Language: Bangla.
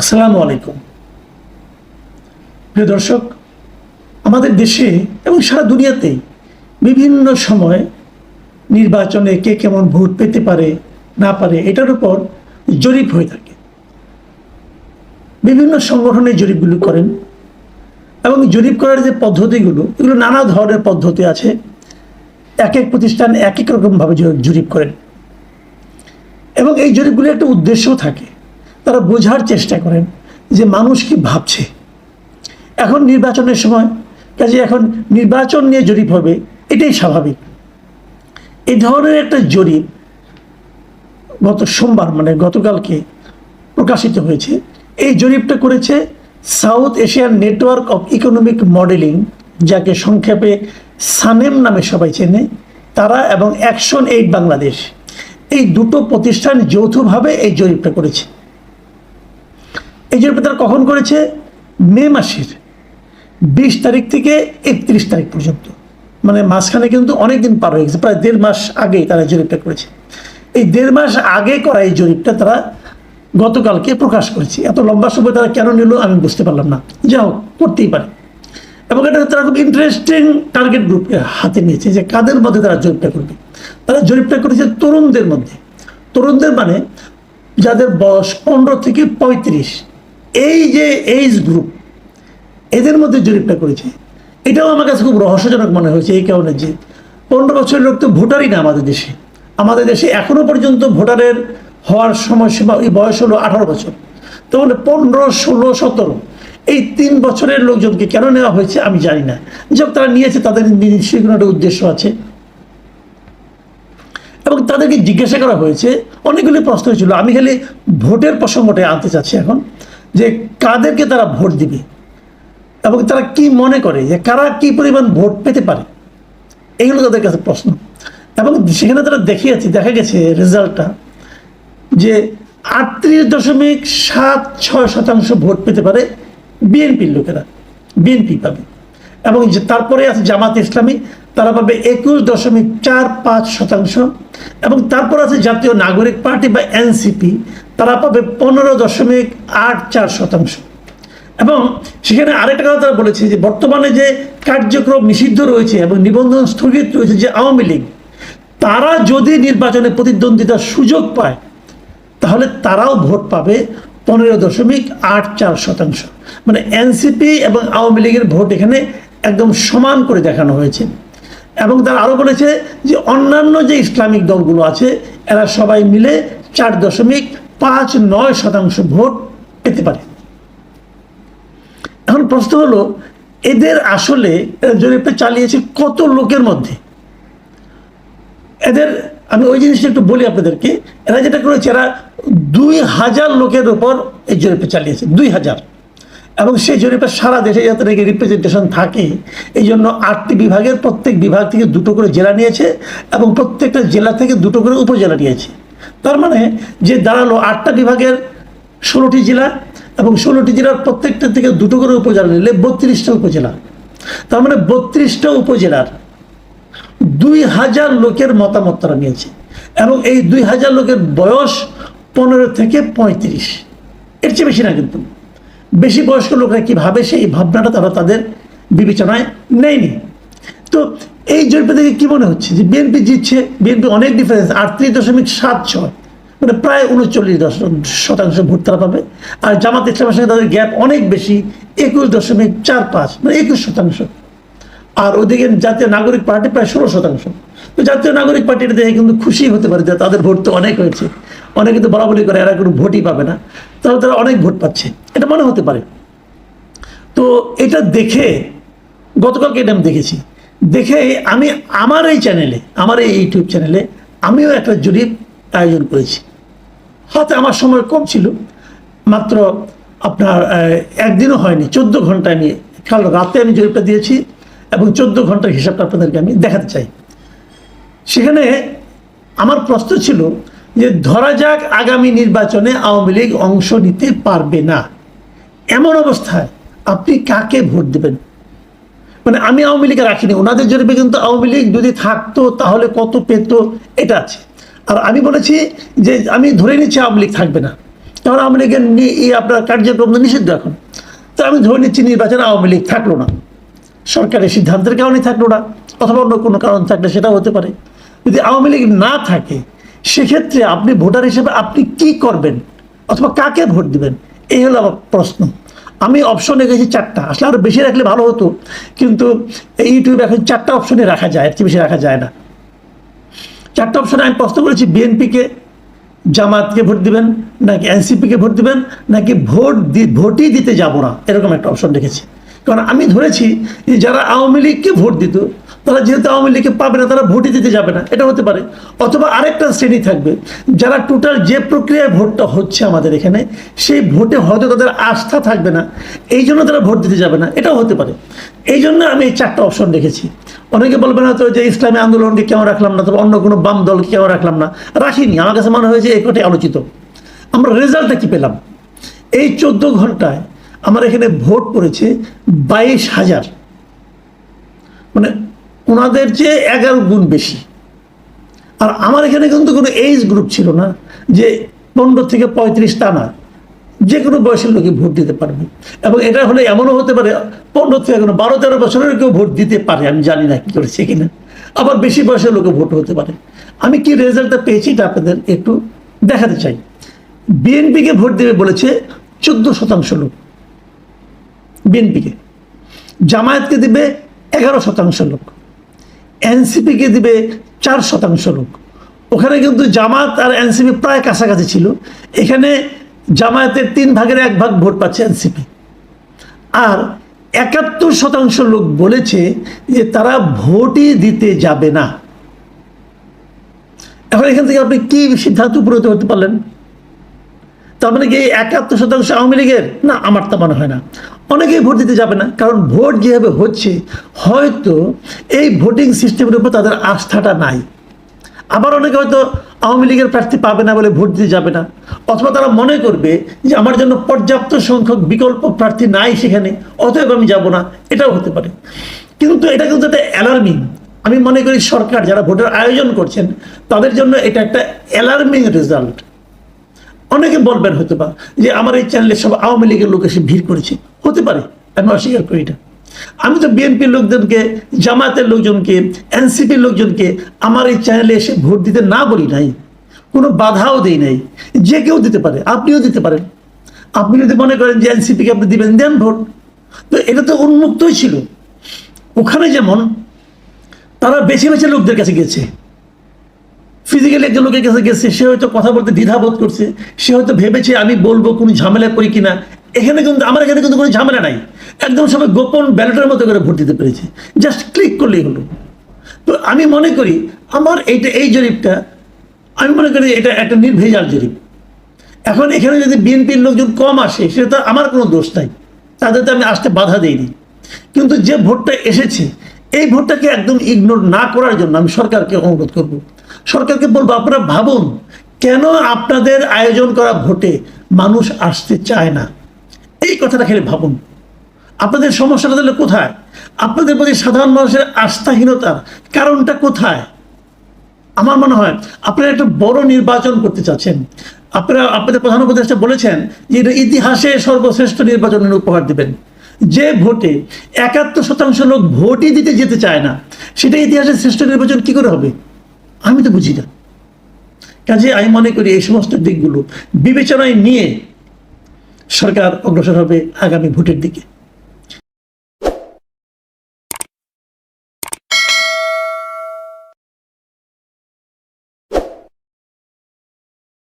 আসসালামু আলাইকুম। প্রিয় দর্শক, আমাদের দেশে এবং সারা দুনিয়াতেই বিভিন্ন সময় নির্বাচনে কে কেমন ভোট পেতে পারে না পারে এটার উপর জরিপ হয়ে থাকে। বিভিন্ন সংগঠনে জরিপগুলো করেন এবং জরিপ করার যে পদ্ধতিগুলো, এগুলো নানা ধরনের পদ্ধতি আছে। এক এক প্রতিষ্ঠান এক এক রকমভাবে জরিপ করেন এবং এই জরিপগুলো একটা উদ্দেশ্যও থাকে। তারা বোঝার চেষ্টা করেন যে মানুষ কি ভাবছে। এখন নির্বাচনের সময়, কাজে এখন নির্বাচন নিয়ে জরিপ হবে, এটাই স্বাভাবিক। এই ধরনের একটা জরিপ গত সোমবার মানে গতকালকে প্রকাশিত হয়েছে। এই জরিপটা করেছে south Asian network of economic modelling, যাকে সংক্ষেপে সানেম নামে সবাই চেনে, তারা এবং অ্যাকশন এইড বাংলাদেশ, এই দুটো প্রতিষ্ঠান যৌথভাবে এই জরিপটা করেছে। এই জরিপটা তারা কখন করেছে? মে মাসের 20 তারিখ থেকে 31 তারিখ পর্যন্ত, মানে মাঝখানে কিন্তু অনেক দিন পার হয়ে গেছে। প্রায় 1.5 মাস আগেই তারা জরিপটা করেছে। এই 1.5 মাস আগে করা এই জরিপটা তারা গতকালকে প্রকাশ করেছে। এত লম্বা সময় তারা কেন নিল আমি বুঝতে পারলাম না। যাও, করতেই পারে। এবং এটা তারা খুব ইন্টারেস্টিং টার্গেট গ্রুপকে হাতে নিয়েছে, যে কাদের মধ্যে তারা জরিপটা করবে। তারা জরিপটা করেছে তরুণদের মধ্যে। তরুণদের মানে যাদের বয়স 15 থেকে 35, এই যে এইজ গ্রুপ, এদের মধ্যে জরিপটা করেছে। এটাও আমার কাছে খুব রহস্যজনক মনে হয়েছে এই কারণে যে 15 বছরের লোক তো ভোটারই না আমাদের দেশে। আমাদের দেশে এখনো পর্যন্ত ভোটারের হওয়ার সময়সীমা এই বয়স হলো 18 বছর। তাহলে 15, 16, 17 এই 3 বছরের লোকজনকে কেন নেওয়া হয়েছে আমি জানি না। যখন তারা নিয়েছে তাদের নিশ্চয়ই কোনো একটা উদ্দেশ্য আছে। এবং তাদেরকে জিজ্ঞাসা করা হয়েছে অনেকগুলি প্রশ্ন ছিল। আমি খালি ভোটের প্রসঙ্গটা আনতে চাচ্ছি এখন, যে কাদেরকে তারা ভোট দিবে এবং তারা কি মনে করে যে কারা কি পরিমাণ ভোট পেতে পারে, এইগুলো তাদের কাছে প্রশ্ন। এবং সেখানে তারা দেখা গেছে রেজাল্টটা যে 38.76% ভোট পেতে পারে বিএনপির লোকেরা, বিএনপি পাবে। এবং তারপরে আছে জামাত ইসলামী, তারা পাবে 21.45%। এবং তারপর আছে জাতীয় নাগরিক পার্টি বা এনসিপি, তারা পাবে 15.84%। এবং সেখানে আরেকটা কথা তারা বলেছে যে বর্তমানে যে কার্যক্রম নিষিদ্ধ রয়েছে এবং নিবন্ধন স্থগিত রয়েছে যে আওয়ামী লীগ, তারা যদি নির্বাচনে প্রতিদ্বন্দ্বিতার সুযোগ পায় তাহলে তারাও ভোট পাবে 15.84%। মানে এনসিপি এবং আওয়ামী লীগের ভোট এখানে একদম সমান করে দেখানো হয়েছে। এবং তারা আরও বলেছে যে অন্যান্য যে ইসলামিক দলগুলো আছে এরা সবাই মিলে 4.59% ভোট পেতে পারে। এখন প্রশ্ন হলো, এদের আসলে জরিপটা চালিয়েছে কত লোকের মধ্যে? এদের আমি ওই জিনিসটা একটু বলি আপনাদেরকে। এরা যেটা করেছে, এরা 2000 লোকের উপর এই জরিপটা চালিয়েছে, 2000। এবং সেই জরিপে সারা দেশে যাতে রিপ্রেজেন্টেশন থাকে এই জন্য 8টি বিভাগের প্রত্যেক বিভাগ থেকে 2টো করে জেলা নিয়েছে এবং প্রত্যেকটা জেলা থেকে 2টো করে উপজেলা নিয়েছে। তার মানে যে দাঁড়ালো 8টা বিভাগের 16টি জেলা এবং 16টি জেলার প্রত্যেকটা থেকে 2টো করে উপজেলা নিলে 32টা উপজেলা। তার মানে 32টা উপজেলার 2000 লোকের মতামত তারা নিয়েছে। এবং এই 2000 লোকের বয়স 15 থেকে 35, এর চেয়ে বেশি না। কিন্তু বেশি বয়স্ক লোকরা কি ভাবে সেই ভাবনাটা তারা তাদের বিবেচনায় নেয়নি। তো এই জরিপে থেকে কি মনে হচ্ছে যে বিএনপি জিতছে? বিএনপি অনেক ডিফারেন্স, 38.76, মানে প্রায় 39% ভোট তারা পাবে। আর জামাত ইসলামের সঙ্গে তাদের গ্যাপ অনেক বেশি, 21.45, মানে 21%। আর ওইদিকে জাতীয় নাগরিক পার্টি প্রায় 16%। তো জাতীয় নাগরিক পার্টিটা দেখে কিন্তু খুশি হতে পারে যে তাদের ভোট তো অনেক হয়েছে। অনেকে তো বলাবলি করে এরা কোনো ভোটই পাবে না, তাহলে তারা অনেক ভোট পাচ্ছে, এটা মনে হতে পারে। তো এটা দেখে গতকালকে এটা আমি দেখেছি, দেখে আমি আমার এই চ্যানেলে, আমার এই ইউটিউব চ্যানেলে আমিও একটা জরিপ আয়োজন করেছি। হাতে আমার সময় কম ছিল, মাত্র আপনার একদিনও হয়নি, 14 ঘন্টা আমি কাল রাতে আমি জরিপটা দিয়েছি এবং 14 ঘন্টার হিসাবটা আপনাদেরকে আমি দেখাতে চাই। সেখানে আমার প্রশ্ন ছিল যে ধরা যাক আগামী নির্বাচনে আওয়ামী লীগ অংশ নিতে পারবে না, এমন অবস্থায় আপনি কাকে ভোট দেবেন? মানে আমি আওয়ামী লীগকে রাখিনি, ওনাদের জরিপে কিন্তু আওয়ামী লীগ যদি থাকতো তাহলে কত পেত এটা আছে। আর আমি বলেছি যে আমি ধরে নিচ্ছি আওয়ামী লীগ থাকবে না, কারণ আওয়ামী লীগের আপনার কার্যক্রম তো নিষিদ্ধ এখন। তো আমি ধরে নিচ্ছি নির্বাচনে আওয়ামী লীগ থাকলো না, সরকারের সিদ্ধান্তের কারণে থাকলো না, অথবা অন্য কোনো কারণ থাকলে সেটাও হতে পারে। যদি আওয়ামী লীগ না থাকে সেক্ষেত্রে আপনি ভোটার হিসেবে আপনি কি করবেন অথবা কাকে ভোট দিবেন, এই হলো আমার প্রশ্ন। আমি অপশন রেখেছি 4টা, আসলে আরও বেশি রাখলে ভালো হতো, কিন্তু ইউটিউবে এখন 4টা অপশনে রাখা যায়, এর চেয়ে বেশি রাখা যায় না। 4টা অপশনে আমি প্রশ্ন করেছি, বিএনপিকে, জামাতকে ভোট দিবেন, নাকি এনসিপিকে ভোট দিবেন, নাকি ভোটই দিতে যাব না, এরকম একটা অপশন রেখেছি। কারণ আমি ধরেছি যে যারা আওয়ামী লীগকে ভোট দিত তারা যেহেতু আওয়ামী লীগকে পাবে না, তারা ভোটই দিতে যাবে না, এটা হতে পারে। অথবা আরেকটা শ্রেণী থাকবে যারা টোটাল যে প্রক্রিয়ায় ভোটটা হচ্ছে আমাদের এখানে, সেই ভোটে হয়তো তাদের আস্থা থাকবে না, এই জন্য তারা ভোট দিতে যাবে না, এটাও হতে পারে। এই জন্য আমি এই 4টা অপশন রেখেছি। অনেকে বলবেন হয়তো যে ইসলামী আন্দোলনকে কেন রাখলাম না, তবে অন্য কোনো বাম দলকে কেন রাখলাম না, রাখিনি। আমার কাছে মনে হয়েছে এই কটাই আলোচিত। আমরা রেজাল্টটা কি পেলাম? এই 14 ঘন্টায় আমার এখানে ভোট পড়েছে 22,000, মানে ওনাদের চেয়ে 11 গুণ বেশি। আর আমার এখানে কিন্তু কোনো এজ গ্রুপ ছিল না, যে 15 থেকে 35 তা না, যে কোনো বয়সের লোকে ভোট দিতে পারবে। এবং এটা হলে এমনও হতে পারে 15 থেকে 12-13 বছরের কেউ ভোট দিতে পারে, আমি জানি না কি করেছে কিনা, আবার বেশি বয়সের লোকে ভোট হতে পারে। আমি কি রেজাল্টটা পেয়েছি এটা আপনাদের একটু দেখাতে চাই। বিএনপিকে ভোট দেবে বলেছে 14% লোক, বিএনপিকে। জামায়াতকে দিবে 11% লোক, এনসিপিকে দিবে 4% লোক। ওখানে কিন্তু জামাত আর এনসিপি প্রায় কাছাকাছি ছিল, এখানে জামায়াতের 3 ভাগের 1 ভাগ ভোট পাচ্ছে এনসিপি। আর 71% লোক বলেছে যে তারা ভোটই দিতে যাবে না। এখন এখান থেকে আপনি কি সিদ্ধান্ত উপনীত হতে পারলেন? তার মানে কি 71% আওয়ামী লীগের? না, আমার তা মনে হয় না। অনেকেই ভোট দিতে যাবে না, কারণ ভোট যেভাবে হচ্ছে হয়তো এই ভোটিং সিস্টেমের উপর তাদের আস্থাটা নাই। আবার অনেকে হয়তো আওয়ামী লীগের প্রার্থী পাবে না বলে ভোট দিতে যাবে না, অথবা তারা মনে করবে যে আমার জন্য পর্যাপ্ত সংখ্যক বিকল্প প্রার্থী নাই সেখানে, অতএব আমি যাব না, এটাও হতে পারে। কিন্তু এটা কিন্তু একটা অ্যালার্মিং। আমি মনে করি সরকার যারা ভোটের আয়োজন করছেন তাদের জন্য এটা একটা অ্যালার্মিং রেজাল্ট। অনেকে বলবেন হয়তো বা যে আমার এই চ্যানেলে সব আওয়ামী লীগের লোক এসে ভিড় করেছে, হতে পারে, আমি অস্বীকার করি এটা। আমি তো বিএনপির লোকজনকে, জামাতের লোকজনকে, এনসিপির লোকজনকে আমার এই চ্যানেলে এসে ভোট দিতে না বলি নাই, কোনো বাধাও দেই নাই। যে কেউ দিতে পারে, আপনিও দিতে পারেন। আপনি যদি মনে করেন যে এনসিপিকে আপনি দিবেন, দেন ভোট। তো এটা তো উন্মুক্তই ছিল। ওখানে যেমন তারা বেছে বেছে লোকদের কাছে গেছে, ফিজিক্যালি একজন লোকের কাছে গেছে, সে হয়তো কথা বলতে দ্বিধাবোধ করছে, সে হয়তো ভেবেছে আমি বলবো কোনো ঝামেলা করি কিনা। এখানে কিন্তু আমার এখানে কিন্তু কোনো ঝামেলা নাই, একদম সবাই গোপন ব্যালটের মতো করে ভোট দিতে পেরেছে, জাস্ট ক্লিক করলেই হলো। তো আমি মনে করি আমার এই জরিপটা, আমি মনে করি এটা একটা নির্ভেজাল জরিপ। এখন এখানে যদি বিএনপির লোকজন কম আসে সেটা তো আমার কোনো দোষ নাই, তাদের তো আমি আসতে বাধা দিইনি। কিন্তু যে ভোটটা এসেছে এই ভোটটাকে একদম ইগনোর না করার জন্য আমি সরকারকে অনুরোধ করব, সরকারকে বলবো আপনারা ভাবুন কেন আপনাদের আয়োজন করা ভোটে মানুষ আসতে চায় না। এই কথাটা খেলে ভাবুন আপনাদের সমস্যাটা তাহলে কোথায়, আপনাদের প্রতি সাধারণ মানুষের আস্থাহীনতার কারণটা কোথায়। আমার মনে হয় আপনারা একটা বড় নির্বাচন করতে চাচ্ছেন। আপনারা আপনাদের প্রধান উপদেষ্টা বলেছেন যে এটা ইতিহাসে সর্বশ্রেষ্ঠ নির্বাচনের উপহার দিবেন। যে ভোটে 71% লোক ভোটই দিতে যেতে চায় না, সেটা ইতিহাসের শ্রেষ্ঠ নির্বাচন কি করে হবে? আমি তো বুঝি না। কাজে আমি মনে করি এই সমস্ত দিকগুলো বিবেচনায় নিয়ে সরকার অগ্রসর হবে আগামী ভোটের দিকে।